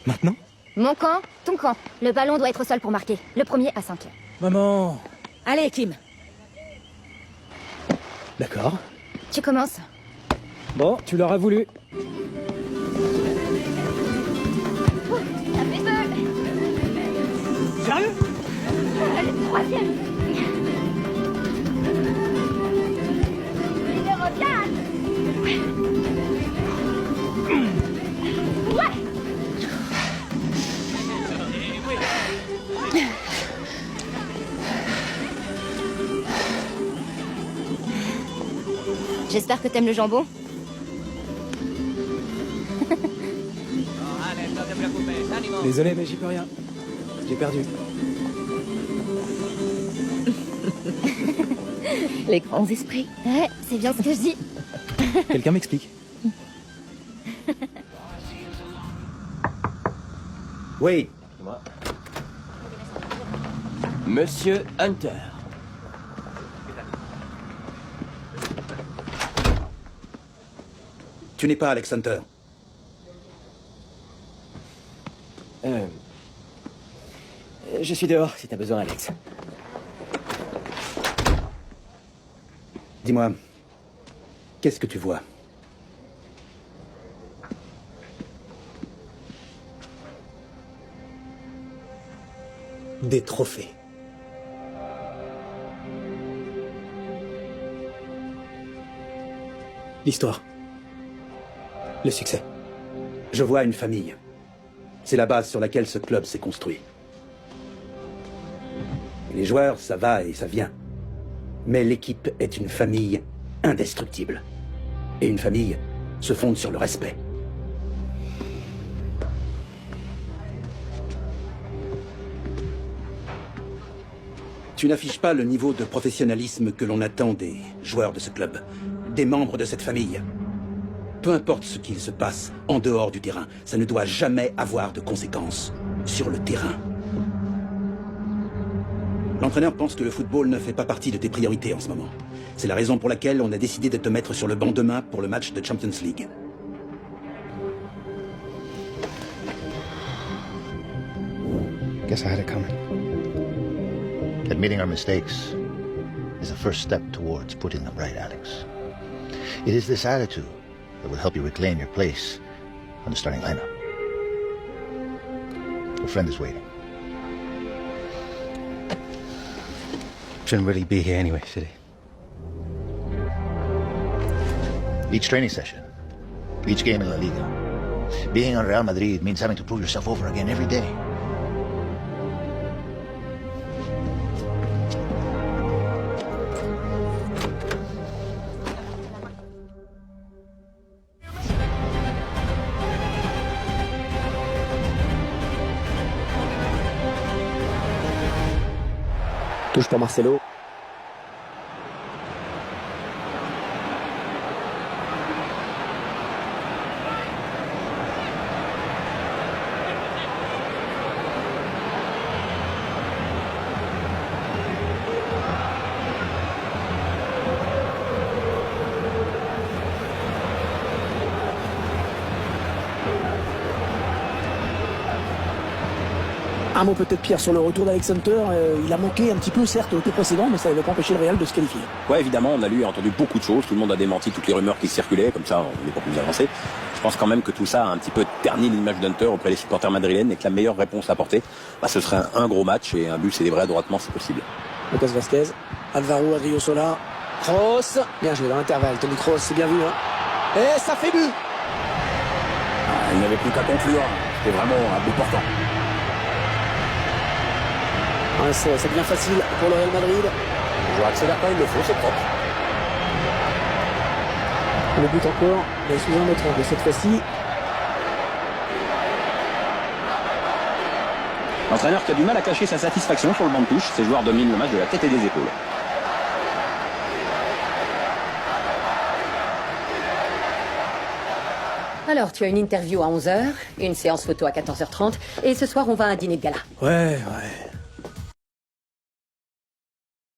Maintenant? Mon camp, ton camp. Le ballon doit être au sol pour marquer. Le premier à 5 heures. Maman. Allez, Kim. D'accord. Tu commences. Bon, tu l'auras voulu. Ça fait peur. Sérieux? Le troisième. Numéro 4. Ouais. J'espère que t'aimes le jambon. Désolé, mais j'y peux rien. J'ai perdu. Les grands esprits. Ouais, c'est bien ce que je dis. Quelqu'un m'explique? Oui. Moi. Monsieur Hunter. Tu n'es pas Alex Hunter. Je suis dehors si t'as besoin, Alex. Dis-moi, qu'est-ce que tu vois? Des trophées. L'histoire. Le succès. Je vois une famille. C'est la base sur laquelle ce club s'est construit. Les joueurs, ça va et ça vient. Mais l'équipe est une famille indestructible. Et une famille se fonde sur le respect. Tu n'affiches pas le niveau de professionnalisme que l'on attend des joueurs de ce club, des membres de cette famille. Peu importe ce qu'il se passe en dehors du terrain, ça ne doit jamais avoir de conséquences sur le terrain. L'entraîneur pense que le football ne fait pas partie de tes priorités en ce moment. C'est la raison pour laquelle on a décidé de te mettre sur le banc demain pour le match de Champions League. Guess I had it coming. Admitting our mistakes is the first step towards putting them right, Alex. It is this attitude that will help you reclaim your place on the starting lineup. Your friend is waiting. Shouldn't really be here anyway, should he? Each training session, each game in La Liga. Being on Real Madrid means having to prove yourself over again every day. Touche pour Marcelo. Un mot peut-être Pierre sur le retour d'Alex Hunter. Il a manqué un petit peu certes au tour précédent, mais ça n'avait pas empêché le Real de se qualifier. Ouais, évidemment, on a lu et entendu beaucoup de choses. Tout le monde a démenti toutes les rumeurs qui circulaient, comme ça on n'est pas plus avancé. Je pense quand même que tout ça a un petit peu terni l'image d'Hunter auprès des supporters madrilènes et que la meilleure réponse à apporter, ce serait un gros match et un but célébré adroitement si possible. Lucas Vasquez, Alvaro Adriozola, Kroos, bien joué dans l'intervalle. Toni Kroos, c'est bien vu. Hein. Et ça fait but. Il n'avait plus qu'à conclure. C'était vraiment un but portant. Ouais, ça devient facile pour le Real Madrid. Le joueur accélère quand il le faut, c'est propre. Le but encore, mais sous un autre angle cette fois-ci. L'entraîneur qui a du mal à cacher sa satisfaction sur le banc de touche. Ses joueurs dominent le match de la tête et des épaules. Alors, tu as une interview à 11h, une séance photo à 14h30, et ce soir, on va à un dîner de gala. Ouais.